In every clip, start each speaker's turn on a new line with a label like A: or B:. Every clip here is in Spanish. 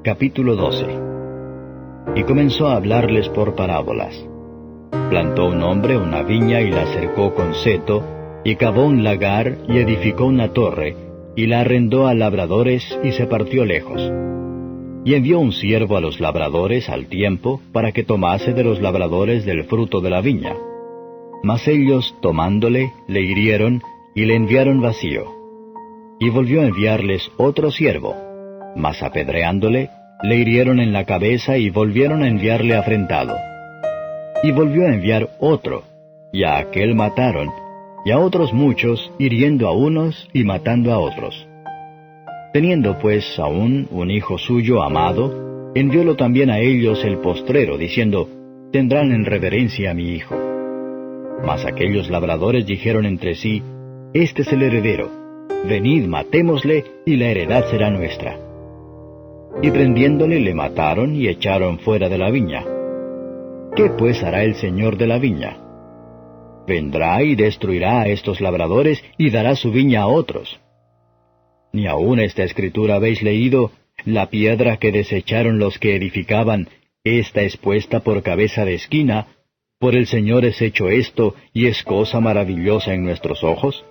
A: Capítulo 12. Y comenzó a hablarles por parábolas. Plantó un hombre una viña y la cercó con seto, y cavó un lagar y edificó una torre, y la arrendó a labradores y se partió lejos. Y envió un siervo a los labradores al tiempo, para que tomase de los labradores del fruto de la viña. Mas ellos, tomándole, le hirieron, y le enviaron vacío. Y volvió a enviarles otro siervo, mas apedreándole, le hirieron en la cabeza y volvieron a enviarle afrentado. Y volvió a enviar otro, y a aquel mataron, y a otros muchos, hiriendo a unos y matando a otros. Teniendo pues aún un hijo suyo amado, enviólo también a ellos el postrero, diciendo, tendrán en reverencia a mi hijo. Mas aquellos labradores dijeron entre sí, este es el heredero, venid matémosle, y la heredad será nuestra. Y prendiéndole le mataron y echaron fuera de la viña. ¿Qué pues hará el señor de la viña? Vendrá y destruirá a estos labradores y dará su viña a otros. Ni aun esta escritura habéis leído, la piedra que desecharon los que edificaban, esta es puesta por cabeza de esquina, por el Señor es hecho esto, y es cosa maravillosa en nuestros ojos.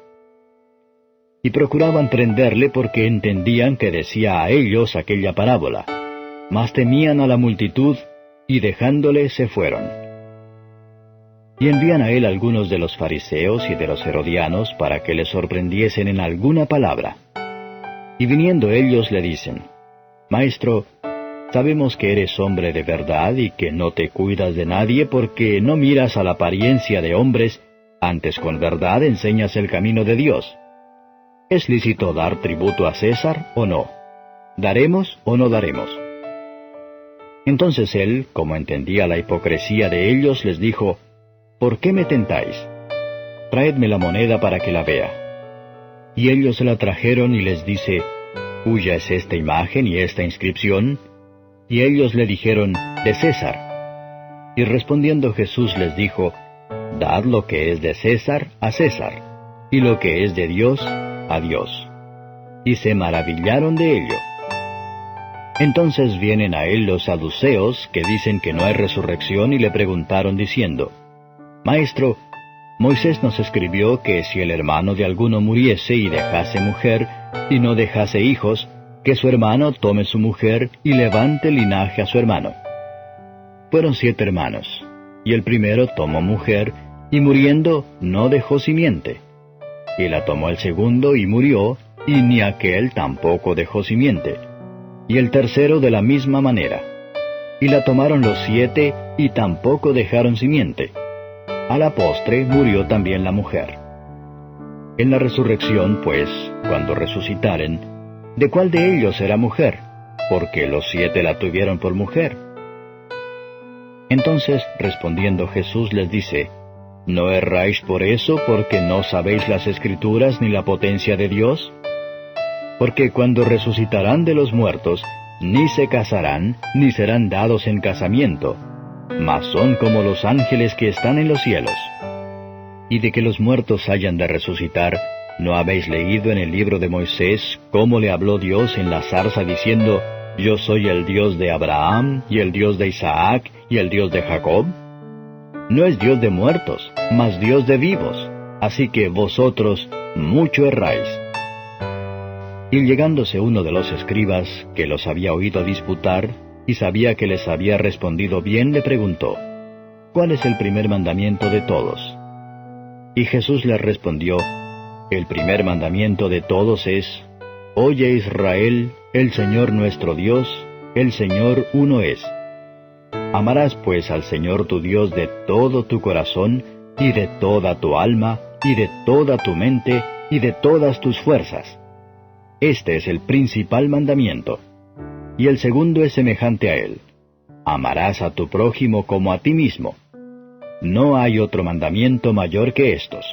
A: Y procuraban prenderle porque entendían que decía a ellos aquella parábola. Mas temían a la multitud, y dejándole se fueron. Y envían a él algunos de los fariseos y de los herodianos para que le sorprendiesen en alguna palabra. Y viniendo ellos le dicen, Maestro, sabemos que eres hombre de verdad y que no te cuidas de nadie porque no miras a la apariencia de hombres, antes con verdad enseñas el camino de Dios. ¿Es lícito dar tributo a César o no? ¿Daremos o no daremos? Entonces él, como entendía la hipocresía de ellos, les dijo, ¿por qué me tentáis? Traedme la moneda para que la vea. Y ellos se la trajeron y les dice, ¿cuya es esta imagen y esta inscripción? Y ellos le dijeron, de César. Y respondiendo Jesús les dijo, dad lo que es de César a César, y lo que es de Dios a Dios. Y se maravillaron de ello. Entonces vienen a él los saduceos, que dicen que no hay resurrección, y le preguntaron diciendo, Maestro, Moisés nos escribió que si el hermano de alguno muriese y dejase mujer, y no dejase hijos, que su hermano tome su mujer y levante linaje a su hermano. Fueron 7 hermanos, y el primero tomó mujer, y muriendo no dejó simiente. Y la tomó el segundo y murió, y ni aquel tampoco dejó simiente. Y el tercero de la misma manera. Y la tomaron los 7, y tampoco dejaron simiente. A la postre murió también la mujer. En la resurrección, pues, cuando resucitaren, ¿de cuál de ellos será mujer? Porque los 7 la tuvieron por mujer. Entonces, respondiendo Jesús les dice, ¿no erráis por eso, porque no sabéis las Escrituras ni la potencia de Dios? Porque cuando resucitarán de los muertos, ni se casarán, ni serán dados en casamiento, mas son como los ángeles que están en los cielos. Y de que los muertos hayan de resucitar, ¿no habéis leído en el libro de Moisés cómo le habló Dios en la zarza diciendo, Yo soy el Dios de Abraham, y el Dios de Isaac, y el Dios de Jacob? No es Dios de muertos, mas Dios de vivos, así que vosotros mucho erráis. Y llegándose uno de los escribas, que los había oído disputar, y sabía que les había respondido bien, le preguntó, ¿cuál es el primer mandamiento de todos? Y Jesús le respondió, el primer mandamiento de todos es, Oye Israel, el Señor nuestro Dios, el Señor uno es. Amarás pues al Señor tu Dios de todo tu corazón, y de toda tu alma, y de toda tu mente, y de todas tus fuerzas. Este es el principal mandamiento. Y el segundo es semejante a él. Amarás a tu prójimo como a ti mismo. No hay otro mandamiento mayor que estos.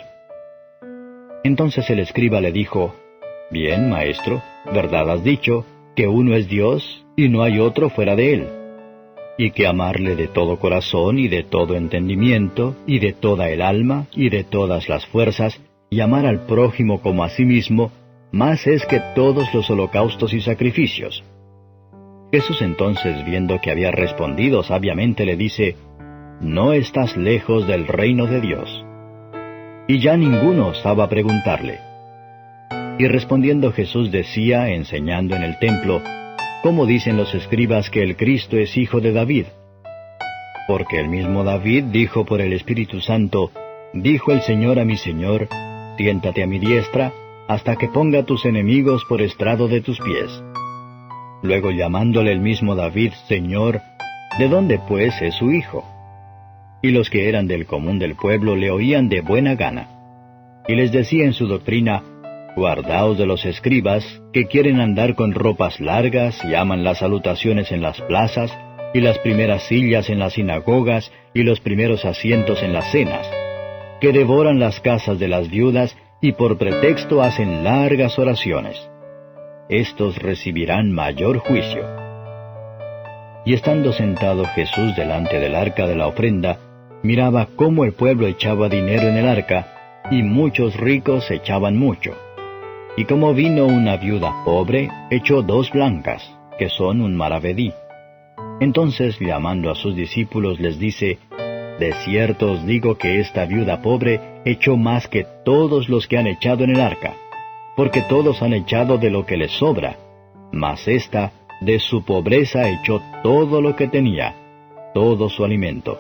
A: Entonces el escriba le dijo, Bien, maestro, verdad has dicho, que uno es Dios, y no hay otro fuera de él. Y que amarle de todo corazón, y de todo entendimiento, y de toda el alma, y de todas las fuerzas, y amar al prójimo como a sí mismo, más es que todos los holocaustos y sacrificios. Jesús entonces, viendo que había respondido sabiamente, le dice, «No estás lejos del reino de Dios». Y ya ninguno osaba preguntarle. Y respondiendo Jesús decía, enseñando en el templo, «¿Cómo dicen los escribas que el Cristo es hijo de David? Porque el mismo David dijo por el Espíritu Santo, dijo el Señor a mi Señor, siéntate a mi diestra, hasta que ponga a tus enemigos por estrado de tus pies». Luego llamándole el mismo David Señor, ¿de dónde pues es su hijo? Y los que eran del común del pueblo le oían de buena gana. Y les decía en su doctrina, guardaos de los escribas, que quieren andar con ropas largas y aman las salutaciones en las plazas, y las primeras sillas en las sinagogas, y los primeros asientos en las cenas, que devoran las casas de las viudas, y por pretexto hacen largas oraciones. Estos recibirán mayor juicio. Y estando sentado Jesús delante del arca de la ofrenda, miraba cómo el pueblo echaba dinero en el arca, y muchos ricos echaban mucho. Y como vino una viuda pobre, echó 2 blancas, que son un maravedí. Entonces, llamando a sus discípulos, les dice, «De cierto os digo que esta viuda pobre echó más que todos los que han echado en el arca, porque todos han echado de lo que les sobra, mas ésta de su pobreza echó todo lo que tenía, todo su alimento».